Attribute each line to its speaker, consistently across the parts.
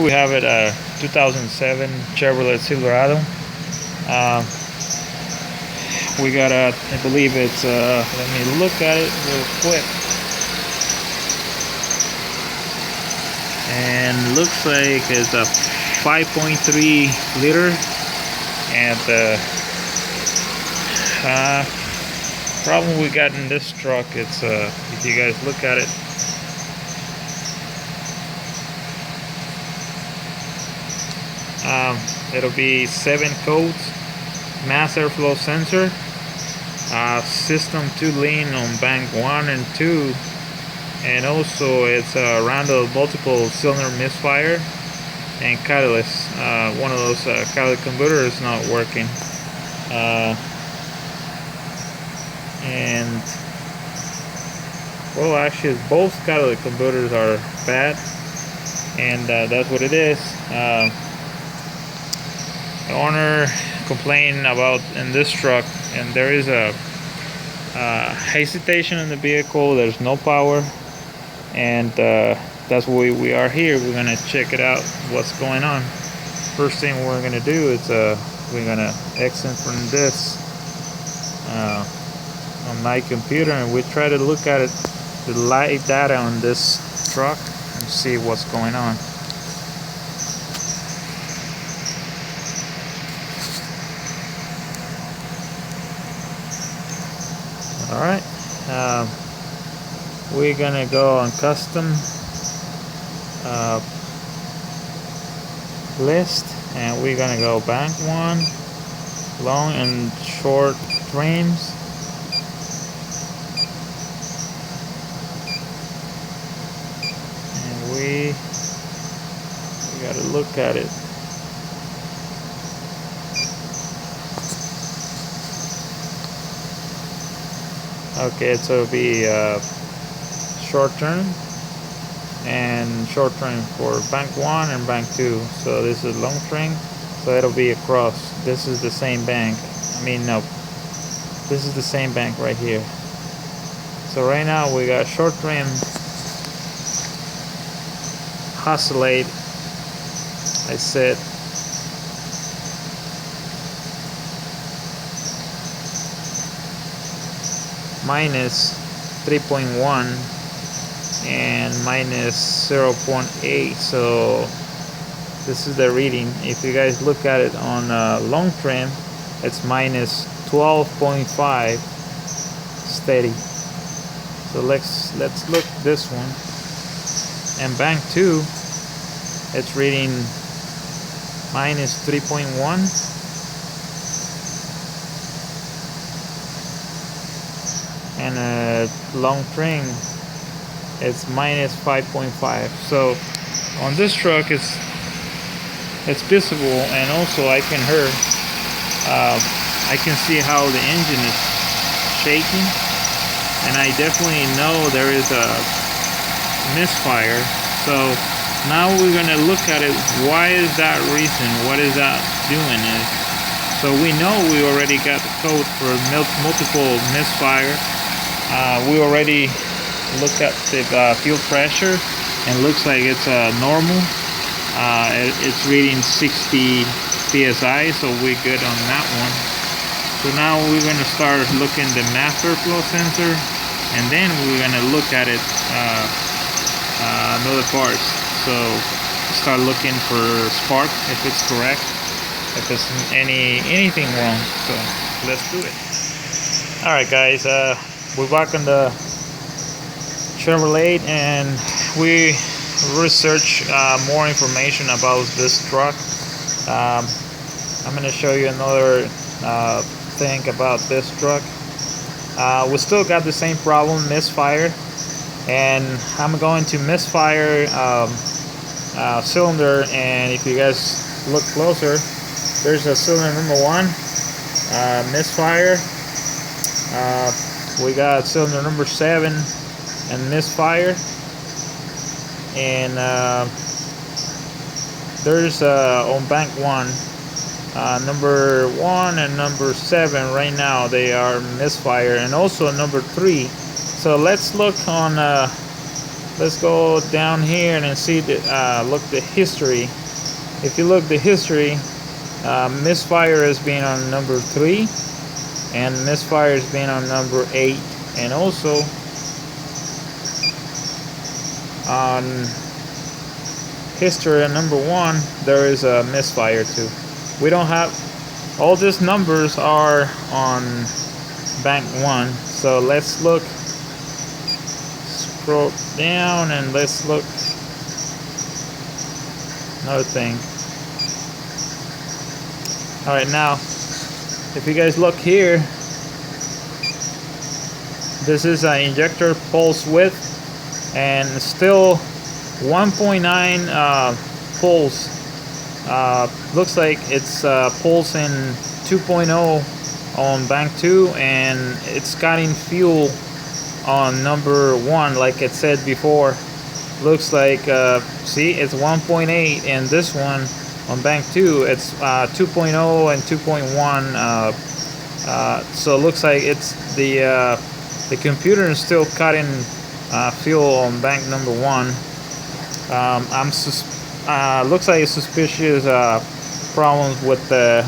Speaker 1: Here we have it, 2007 Chevrolet Silverado. We got a, I believe it's, let me look at it real quick. And looks like it's a 5.3 liter. And problem we got in this truck, it's if you guys look at it, it'll be 7 codes, mass airflow sensor, system 2 lean on bank 1 and 2, and also it's a random multiple cylinder misfire and catalyst. One of those catalytic converters is not working, and well, actually both catalytic converters are bad, and that's what it is. The owner complained about in this truck, and there is a hesitation in the vehicle. There's no power, and that's why we are here. We're gonna check it out, what's going on. First thing we're gonna do is we're gonna exit from this on my computer, and we try to look at it, the live data on this truck, and see what's going on. Alright, we're gonna go on custom list, and we're gonna go bank 1, long and short frames, and we gotta look at it. Okay, so it'll be short term and short term for bank 1 and bank 2. So this is long term, so it'll be across. This is the same bank. I mean, no, this is the same bank right here. So right now we got short term oscillate. I said minus 3.1 and minus 0.8. so this is the reading. If you guys look at it on long trim, it's minus 12.5 steady. So let's look this one, and bank 2, it's reading minus 3.1 and a long trim, it's minus 5.5. So on this truck it's visible, and also I can hear, I can see how the engine is shaking, and I definitely know there is a misfire. So now we're gonna look at it. Why is that reason? What is that doing? So we know we already got the code for multiple misfire. We already looked at the fuel pressure, and looks like it's normal. It's reading 60 psi, so we're good on that one. So now we're going to start looking the mass airflow sensor, and then we're going to look at it another parts. So start looking for spark, if it's correct, if there's anything wrong. So let's do it. All right, guys. We're back on the Chevrolet, and we research more information about this truck. I'm going to show you another thing about this truck. We still got the same problem, misfire, and I'm going to misfire cylinder. And if you guys look closer, there's a cylinder number 1 misfire. We got cylinder number 7 and misfire, and there's on bank 1 number 1 and number 7 right now, they are misfire, and also number 3. So let's look on let's go down here and see the look the history. If you look the history, Misfire has been on number 3, and Misfire has been on number 8, and also on history at number 1 there is a Misfire too. We don't have all these numbers are on bank 1, so let's look, scroll down and let's look another thing. Alright, now if you guys look here, this is an injector pulse width and still 1.9 pulse. Looks like it's pulsing 2.0 on bank 2, and it's cutting fuel on number 1 like it said before. Looks like see, it's 1.8, and this one on bank 2 it's 2.0 and 2.1. So it looks like it's the computer is still cutting fuel on bank number 1. Looks like it's suspicious problems with the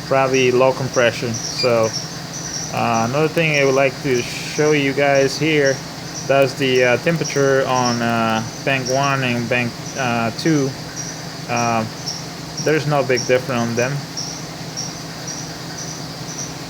Speaker 1: probably low compression. So another thing I would like to show you guys here, that's the temperature on bank 1 and bank 2. There's no big difference on them.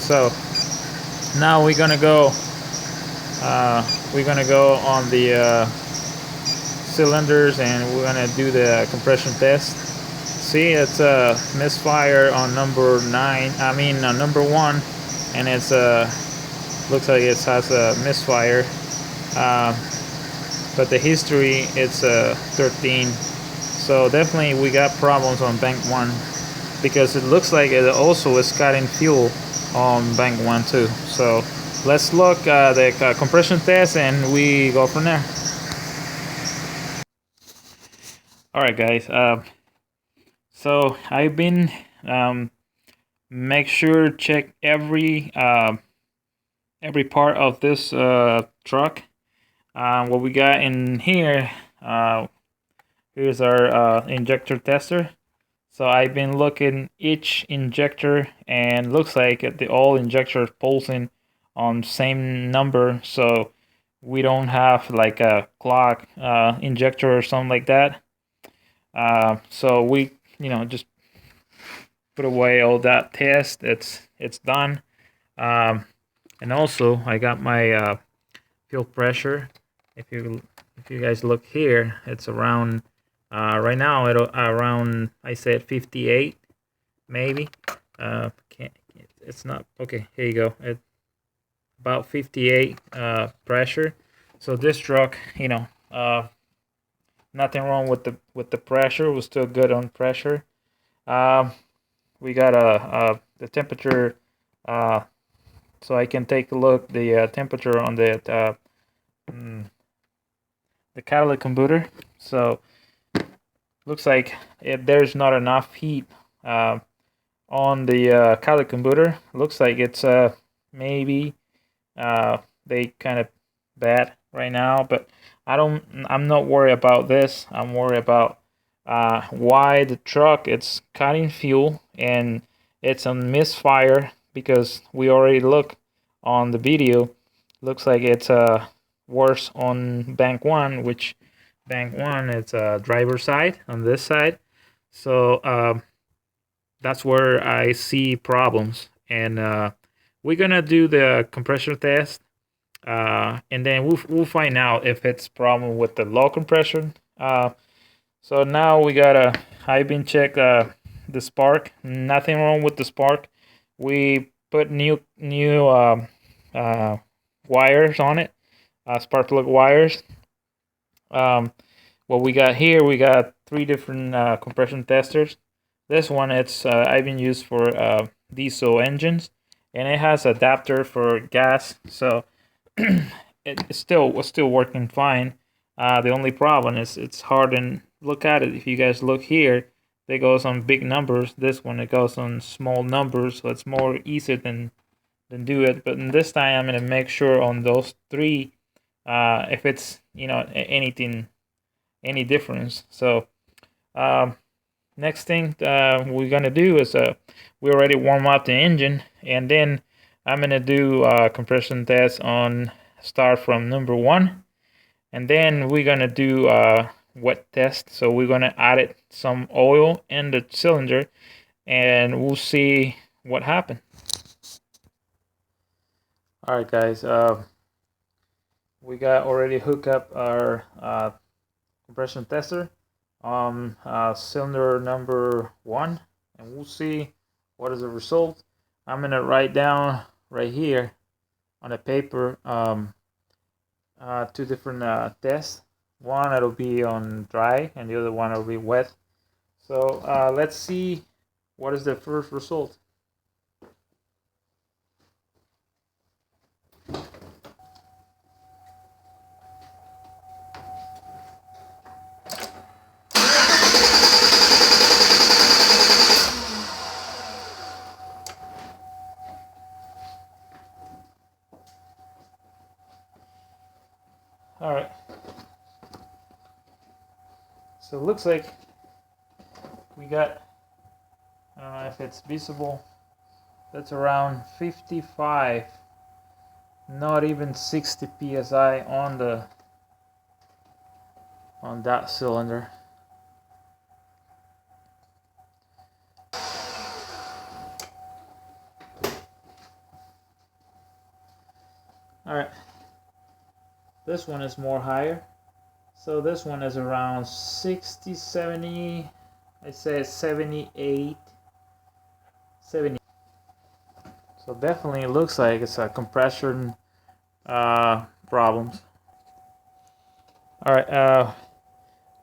Speaker 1: So now we're gonna go on the cylinders, and we're gonna do the compression test. See, it's a Misfire on number 9. I mean number 1, and it's looks like it has a Misfire, but the history it's 13. So definitely we got problems on bank 1, because it looks like it also is cutting fuel on bank 1 too. So let's look the compression test and we go from there. Alright guys, so I've been make sure check every part of this truck. What we got in here, here's our injector tester. So I've been looking each injector, and looks like the all injectors pulsing on same number, so we don't have like a clock injector or something like that. So we, just put away all that test. It's done. And also I got my fuel pressure. If you guys look here, it's around right now around, I said 58 maybe. It's not okay. Here you go. It's about 58 pressure. So this truck, nothing wrong with the pressure. We're still good on pressure. We got the temperature, so I can take a look the temperature on the catalytic converter. So looks like there's not enough heat on the catalytic converter. Looks like it's maybe they kind of bad right now, but I'm not worried about this. I'm worried about why the truck it's cutting fuel, and it's a misfire, because we already look on the video. Looks like it's worse on bank 1, which bank 1 it's driver side on this side. So that's where I see problems, and we're gonna do the compressor test, and then we'll find out if it's problem with the low compression. So now we got I've been check the spark. Nothing wrong with the spark. We put new wires on it, spark plug wires. What we got here, we got 3 different compression testers. This one it's I've been used for diesel engines, and it has adapter for gas, so it's still working fine. The only problem is it's hard, and look at it. If you guys look here, it goes on big numbers. This one it goes on small numbers, so it's more easier than do it. But in this time I'm gonna make sure on those 3, if it's you know, any difference. So next thing we're gonna do is we already warm up the engine, and then I'm gonna do compression test on start from number 1, and then we're gonna do wet test. So we're gonna add some oil in the cylinder, and we'll see what happened. All right, guys. We got already hooked up our compression tester on cylinder number 1, and we'll see what is the result. I'm gonna write down right here on a paper 2 different tests. One it'll be on dry, and the other one will be wet. So let's see what is the first result. All right. So it looks like we got, I don't know if it's visible, that's around 55, not even 60 psi on that cylinder. All right, this one is more higher. So this one is around 60, 70, I say 78, 70. So definitely it looks like it's a compression problems. All right,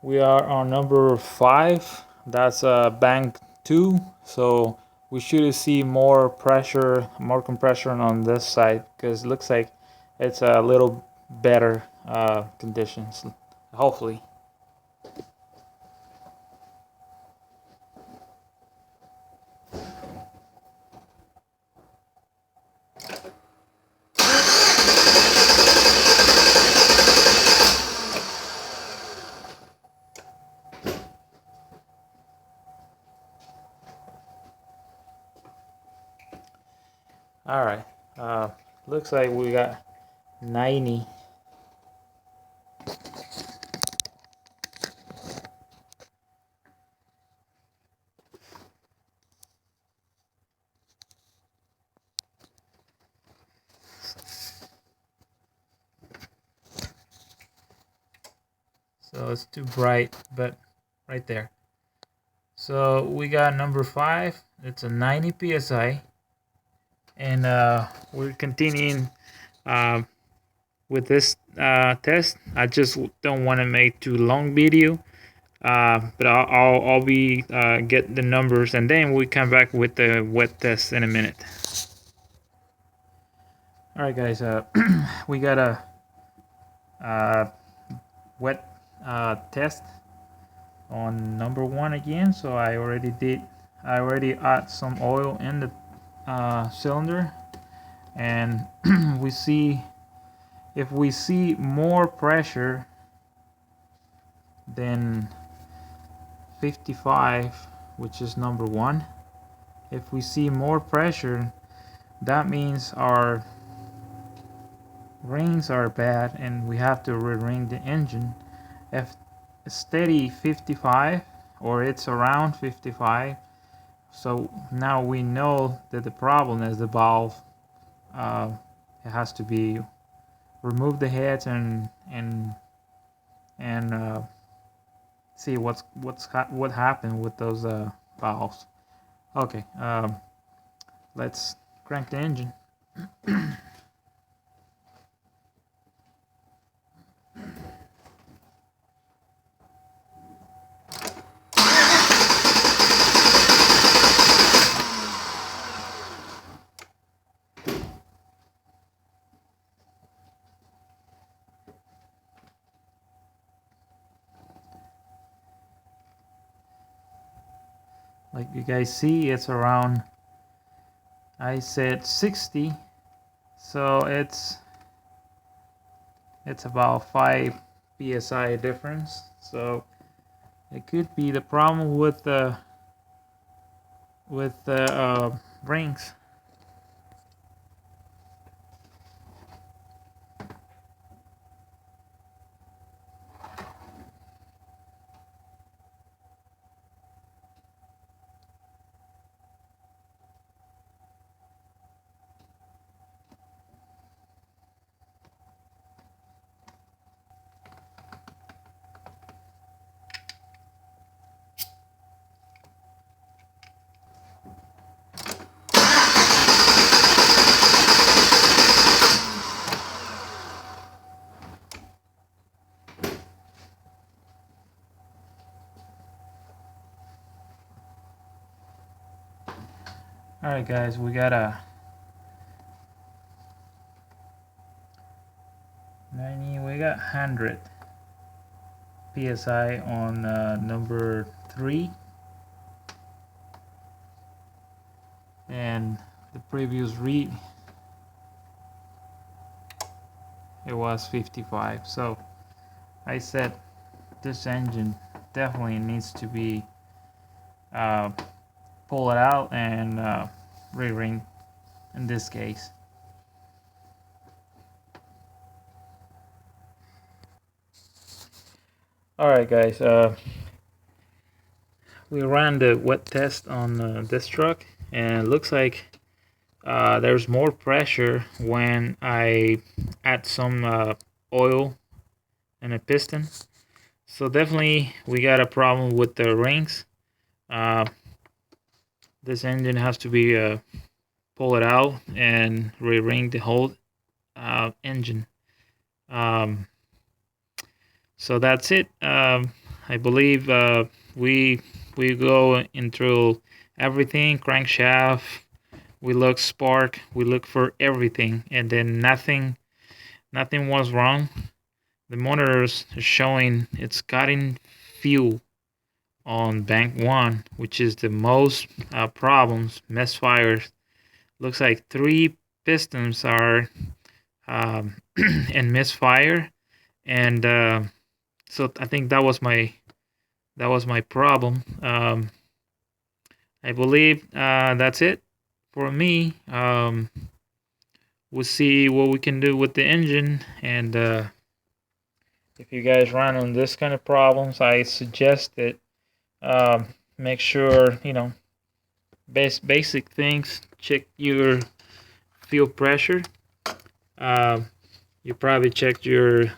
Speaker 1: we are on number 5. That's bank 2. So we should see more pressure, more compression on this side, because it looks like it's a little better conditions, hopefully. All right, looks like we got 90. So it's too bright, but right there. So we got number 5. It's a 90 psi, and we're continuing with this test. I just don't want to make too long video, but I'll be get the numbers, and then we come back with the wet test in a minute. All right, guys. We got a wet test on number 1 again. So I already add some oil in the cylinder, and we see if we see more pressure than 55, which is number 1. If we see more pressure, that means our rings are bad and we have to re-ring the engine. If it's steady 55, or it's around 55, so now we know that the problem is the valve. It has to be remove the heads and see what happened with those valves. Okay, let's crank the engine. Like you guys see, it's around, I said 60, so it's about 5 psi difference. So it could be the problem with the rings. Alright guys, we got a 100 psi on number 3, and the previous read it was 55. So I said this engine definitely needs to be pull it out and re-ring in this case. Alright guys, we ran the wet test on this truck, and it looks like there's more pressure when I add some oil and a piston. So definitely we got a problem with the rings. This engine has to be pull it out and re-ring the whole engine. So that's it. I believe we go into everything, crankshaft, we look spark, we look for everything, and then nothing was wrong. The monitors are showing it's cutting fuel on bank 1, which is the most problems, misfires. Looks like 3 pistons are in misfire, and so I think that was my problem. I believe that's it for me. We'll see what we can do with the engine, and if you guys run on this kind of problems, I suggest that make sure, you know, basic things. Check your fuel pressure. You probably checked your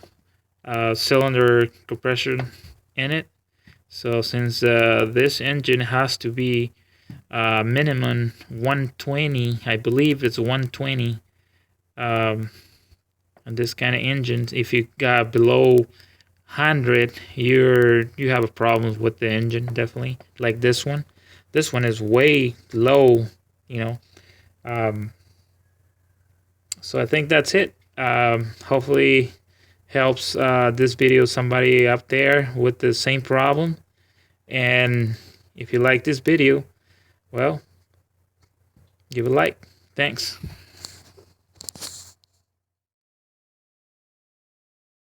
Speaker 1: cylinder compression in it. So since this engine has to be minimum 120, I believe it's 120 on this kind of engines. If you got below 100, you have a problem with the engine, definitely. Like this one is way low, you know. So I think that's it. Hopefully helps this video somebody up there with the same problem. And if you like this video, well, give a like. Thanks.